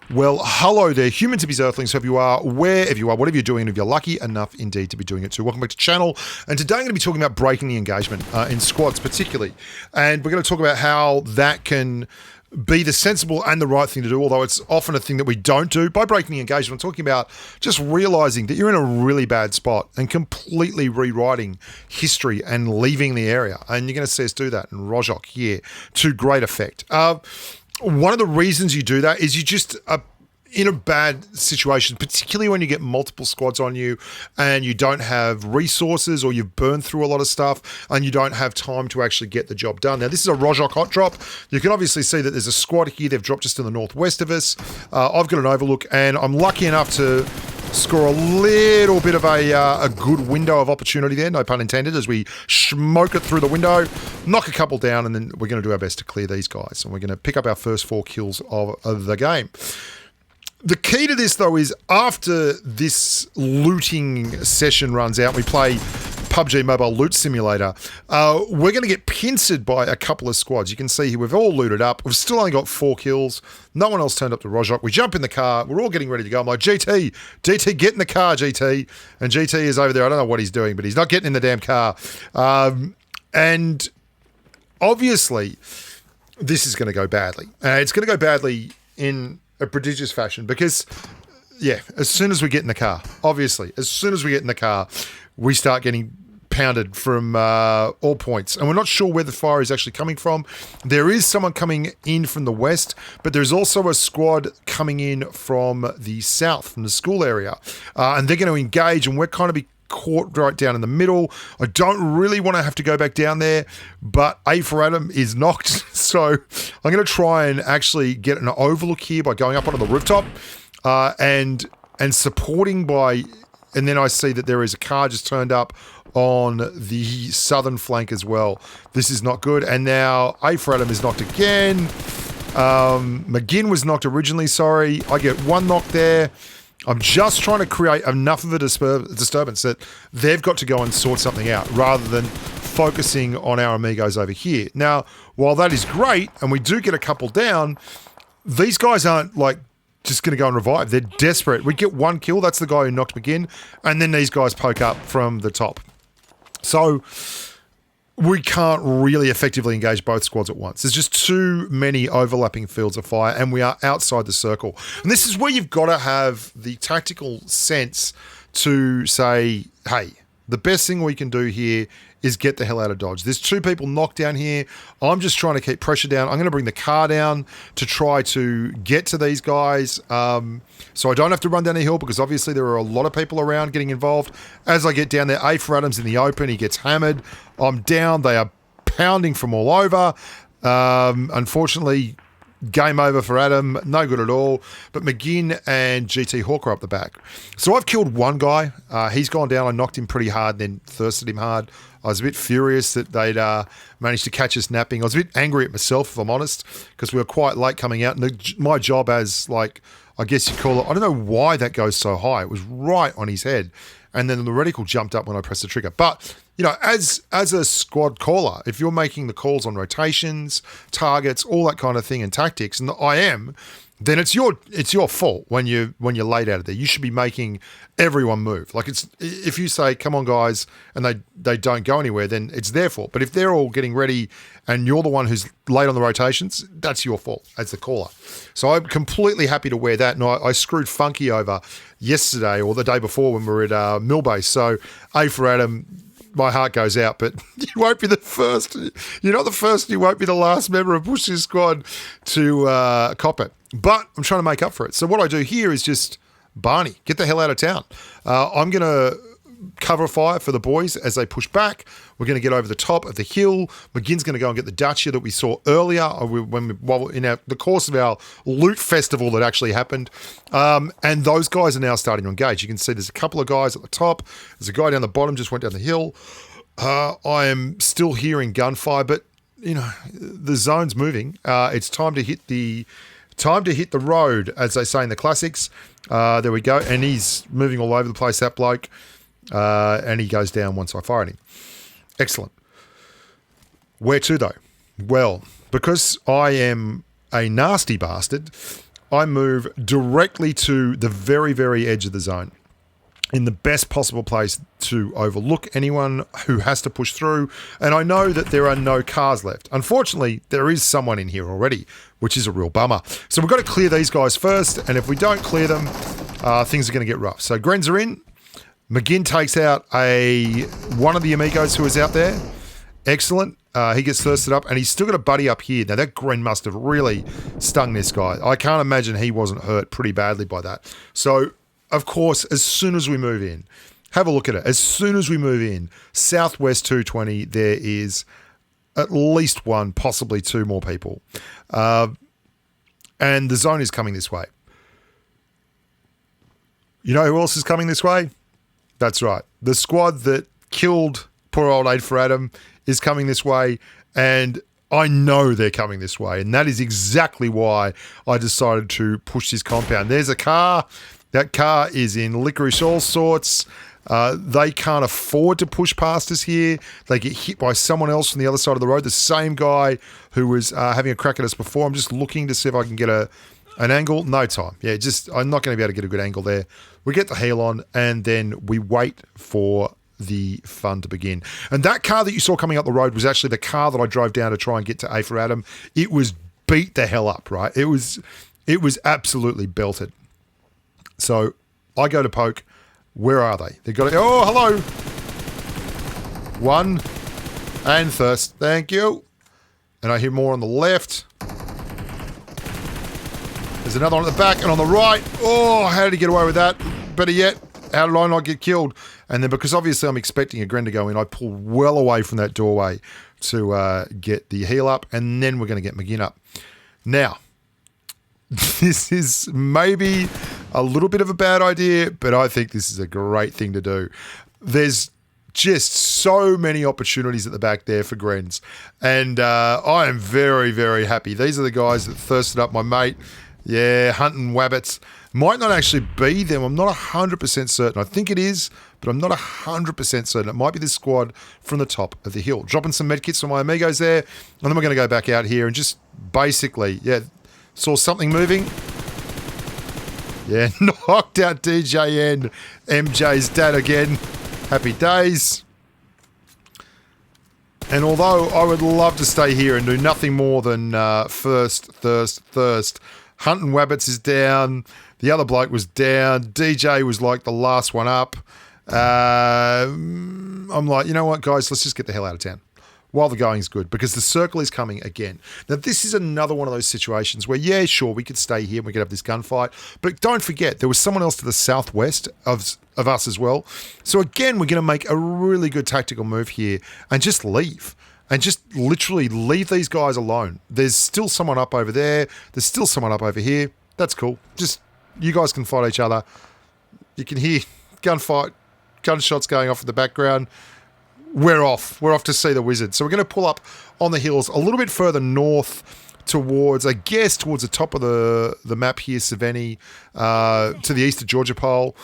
Well, hello there, humans, hippies, earthlings, whoever you are, wherever you are, whatever you're doing, and if you're lucky enough indeed to be doing it too. Welcome back to the channel. And today I'm going to be talking about breaking the engagement in squads particularly. And we're going to talk about how that can be the sensible and the right thing to do, although it's often a thing that we don't do. By breaking the engagement, I'm talking about just realizing that you're in a really bad spot and completely rewriting history and leaving the area. And you're going to see us do that in Rojok here to great effect. One of the reasons you do that is you just are in a bad situation, particularly when you get multiple squads on you and you don't have resources, or you've burned through a lot of stuff and you don't have time to actually get the job done. Now, this is a Rojok hot drop. You can obviously see that there's a squad here. They've dropped just in the northwest of us. I've got an overlook, and I'm lucky enough to score a little bit of a good window of opportunity there, no pun intended, as we smoke it through the window, knock a couple down, and then we're going to do our best to clear these guys. And we're going to pick up our first 4 kills of the game. The key to this, though, is after this looting session runs out, we play Pubg Mobile Loot Simulator, we're going to get pincered by a couple of squads. You can see here we've all looted up. We've still only got 4 kills. No one else turned up to Rojok. We jump in the car. We're all getting ready to go. I'm like, GT, get in the car, GT. And GT is over there. I don't know what he's doing, but he's not getting in the damn car. And obviously, this is going to go badly. It's going to go badly in a prodigious fashion because, yeah, as soon as we get in the car, we start getting pounded from all points. And we're not sure where the fire is actually coming from. There is someone coming in from the west, but there's also a squad coming in from the south, from the school area. And they're going to engage, and we're kind of be caught right down in the middle. I don't really want to have to go back down there, but A for Adam is knocked. So I'm going to try and actually get an overlook here by going up onto the rooftop and supporting by, and then I see that there is a car just turned up on the southern flank as well. This is not good. And now A for Adam is knocked again. McGinn was knocked originally, sorry. I get 1 knock there. I'm just trying to create enough of a disturbance that they've got to go and sort something out rather than focusing on our amigos over here. Now, while that is great, and we do get a couple down, these guys aren't like just going to go and revive. They're desperate. We get 1 kill. That's the guy who knocked McGinn. And then these guys poke up from the top. So we can't really effectively engage both squads at once. There's just too many overlapping fields of fire, and we are outside the circle. And this is where you've got to have the tactical sense to say, hey, the best thing we can do here is get the hell out of Dodge. There's 2 people knocked down here. I'm just trying to keep pressure down. I'm going to bring the car down to try to get to these guys so I don't have to run down the hill, because obviously there are a lot of people around getting involved. As I get down there, A for Adam's in the open. He gets hammered. I'm down. They are pounding from all over. Unfortunately, game over for Adam. No good at all. But McGinn and GT Hawk are up the back. So I've killed 1 guy. He's gone down. I knocked him pretty hard, then thirsted him hard. I was a bit furious that they'd managed to catch us napping. I was a bit angry at myself, if I'm honest, because we were quite late coming out. And my job as, like, I guess you call it, I don't know why that goes so high. It was right on his head. And then the reticle jumped up when I pressed the trigger. But, you know, as a squad caller, if you're making the calls on rotations, targets, all that kind of thing and tactics, and I am, then it's your fault when you're laid out of there. You should be making everyone move. Like, it's, if you say, come on guys, and they don't go anywhere, then it's their fault. But if they're all getting ready and you're the one who's late on the rotations, that's your fault as the caller. So I'm completely happy to wear that. And I screwed Funky over yesterday or the day before when we were at Millbase. So A for Adam, my heart goes out, but you won't be the first. You're not the first. You won't be the last member of Bush's squad to cop it. But I'm trying to make up for it. So what I do here is just, Barney, get the hell out of town. I'm going to cover fire for the boys as they push back. We're going to get over the top of the hill. McGinn's going to go and get the Dacia that we saw earlier while in the course of our loot festival that actually happened. And those guys are now starting to engage. You can see there's a couple of guys at the top. There's a guy down the bottom, just went down the hill. I am still hearing gunfire, but, you know, the zone's moving. It's time to hit the road, as they say in the classics. There we go. And he's moving all over the place, that bloke. And he goes down once I fire at him. Excellent. Where to, though? Well, because I am a nasty bastard, I move directly to the very, very edge of the zone in the best possible place to overlook anyone who has to push through. And I know that there are no cars left. Unfortunately, there is someone in here already, which is a real bummer. So we've got to clear these guys first. And if we don't clear them, things are going to get rough. So Grens are in. McGinn takes out one of the Amigos who is out there. Excellent. He gets thirsted up, and he's still got a buddy up here. Now, that Gren must have really stung this guy. I can't imagine he wasn't hurt pretty badly by that. So, of course, as soon as we move in, have a look at it. As soon as we move in, Southwest 220, there is at least one, possibly two more people. And the zone is coming this way. You know who else is coming this way? That's right. The squad that killed poor old 8 for Adam is coming this way, and I know they're coming this way, and that is exactly why I decided to push this compound. There's a car. That car is in licorice all sorts. They can't afford to push past us here. They get hit by someone else from the other side of the road, the same guy who was having a crack at us before. I'm just looking to see if I can get an angle. No time. Yeah, I'm not going to be able to get a good angle there. We get the heel on, and then we wait for the fun to begin. And that car that you saw coming up the road was actually the car that I drove down to try and get to A for Adam. It was beat the hell up, right? It was absolutely belted. So I go to poke. Where are they? They got it. Oh, hello. One and thirst. Thank you. And I hear more on the left. There's another one at the back and on the right. Oh, how did he get away with that? Better yet, how did I not get killed? And then because obviously I'm expecting a Gren to go in, I pull well away from that doorway to get the heal up, and then we're going to get McGinn up. Now, this is maybe a little bit of a bad idea, but I think this is a great thing to do. There's just so many opportunities at the back there for Grens, and I am very, very happy. These are the guys that thirsted up my mate. Yeah, hunting wabbits. Might not actually be them. I'm not 100% certain. I think it is, but I'm not 100% certain. It might be this squad from the top of the hill. Dropping some medkits for my amigos there, and then we're going to go back out here and just basically, saw something moving. Yeah, knocked out DJN, MJ's dad again. Happy days. And although I would love to stay here and do nothing more than thirst. Hunting Wabbits is down. The other bloke was down. DJ was like the last one up. I'm like, you know what, guys? Let's just get the hell out of town while the going's good, because the circle is coming again. Now, this is another one of those situations where, yeah, sure, we could stay here and we could have this gunfight, but don't forget, there was someone else to the southwest of us as well. So again, we're going to make a really good tactical move here and just leave. And just literally leave these guys alone. There's still someone up over there. There's still someone up over here. That's cool. Just, you guys can fight each other. You can hear gunfight, gunshots going off in the background. We're off. We're off to see the wizard. So we're going to pull up on the hills a little bit further north towards, I guess, towards the top of the map here, Savannah, to the east of Georgia Pole.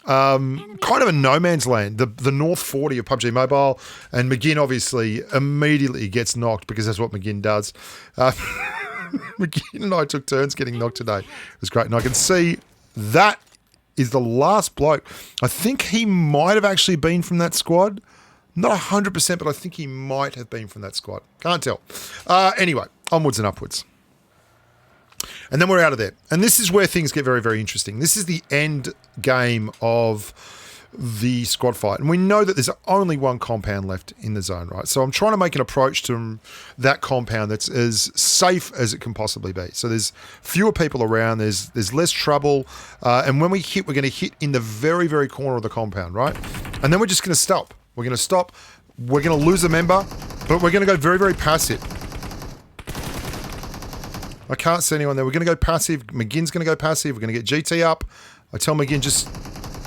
Kind of a no man's land, the North 40 of PUBG Mobile, and McGinn obviously immediately gets knocked because that's what McGinn does. McGinn and I took turns getting knocked today. It was great, and I can see that is the last bloke. I think he might have actually been from that squad. Not 100%, but I think he might have been from that squad. Can't tell. Anyway, onwards and upwards. And then we're out of there. And this is where things get very, very interesting. This is the end game of the squad fight. And we know that there's only one compound left in the zone, right? So I'm trying to make an approach to that compound that's as safe as it can possibly be. So there's fewer people around. There's less trouble. And when we hit, we're going to hit in the very, very corner of the compound, right? And then we're just going to stop. We're going to stop. We're going to lose a member, but we're going to go very, very passive. I can't see anyone there. We're going to go passive. McGinn's going to go passive. We're going to get GT up. I tell McGinn, just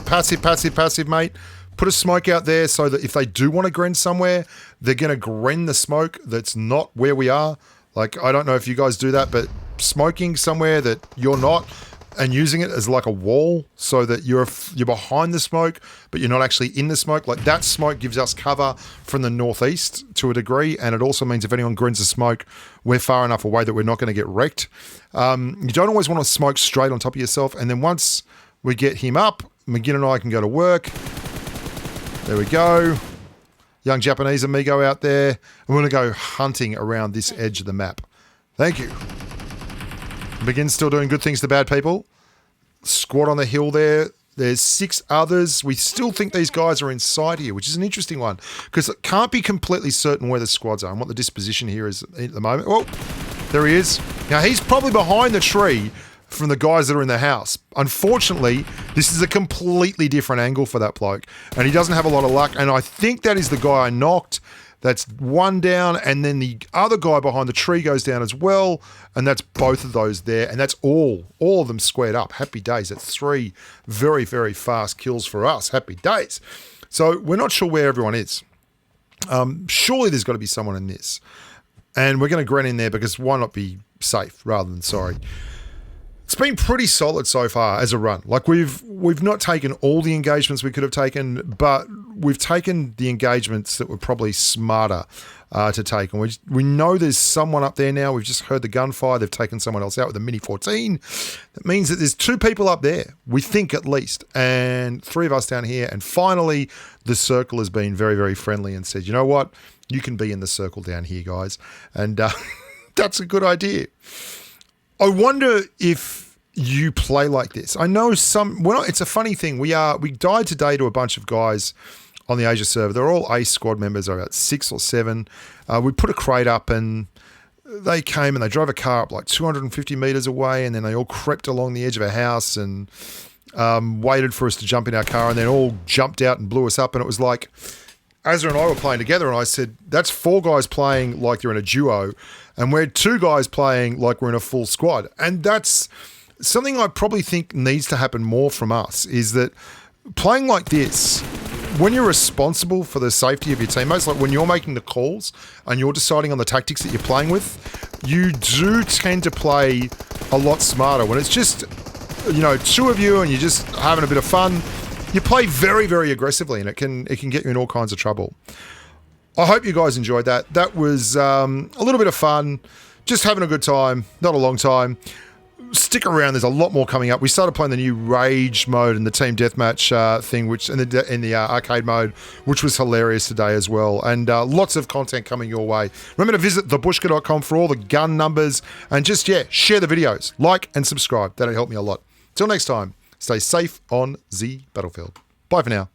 passive, mate. Put a smoke out there so that if they do want to gren somewhere, they're going to gren the smoke that's not where we are. Like, I don't know if you guys do that, but smoking somewhere that you're not, and using it as like a wall so that you're behind the smoke, but you're not actually in the smoke. Like that smoke gives us cover from the northeast to a degree, and it also means if anyone grins the smoke, we're far enough away that we're not going to get wrecked. You don't always want to smoke straight on top of yourself, and then once we get him up, McGinn and I can go to work. There we go. Young Japanese amigo out there. And we're going to go hunting around this edge of the map. Thank you. McGinn's still doing good things to bad people. Squad on the hill there. There's 6 others. We still think these guys are inside here, which is an interesting one because it can't be completely certain where the squads are and what the disposition here is at the moment. Oh, there he is. Now, he's probably behind the tree from the guys that are in the house. Unfortunately, this is a completely different angle for that bloke, and he doesn't have a lot of luck, and I think that is the guy I knocked. That's one down, and then the other guy behind the tree goes down as well, and that's both of those there, and that's all of them squared up. Happy days. That's 3 very, very fast kills for us. Happy days. So we're not sure where everyone is. Surely there's got to be someone in this, and we're going to grunt in there because why not be safe rather than sorry. It's been pretty solid so far as a run. Like we've not taken all the engagements we could have taken, but we've taken the engagements that were probably smarter to take. And we know there's someone up there now. We've just heard the gunfire. They've taken someone else out with a Mini 14. That means that there's 2 people up there, we think at least, and 3 of us down here. And finally, the circle has been very, very friendly and said, you know what? You can be in the circle down here, guys. And that's a good idea. I wonder if you play like this. I know it's a funny thing. We died today to a bunch of guys on the Asia server. They're all ACE squad members, about 6 or 7. We put a crate up and they came and they drove a car up like 250 meters away, and then they all crept along the edge of a house and waited for us to jump in our car, and then all jumped out and blew us up. And it was like, Azza and I were playing together, and I said, that's 4 guys playing like they're in a duo, and we're 2 guys playing like we're in a full squad. And that's something I probably think needs to happen more from us, is that playing like this, when you're responsible for the safety of your teammates, like when you're making the calls and you're deciding on the tactics that you're playing with, you do tend to play a lot smarter. When it's just, 2 of you and you're just having a bit of fun, you play very, very aggressively, and it can get you in all kinds of trouble. I hope you guys enjoyed that. That was a little bit of fun, just having a good time, not a long time. Stick around, there's a lot more coming up. We started playing the new Rage mode and the Team Deathmatch thing, which in the arcade mode, which was hilarious today as well. And lots of content coming your way. Remember to visit thebushka.com for all the gun numbers, and just, share the videos. Like and subscribe. That'll help me a lot. Till next time, stay safe on the battlefield. Bye for now.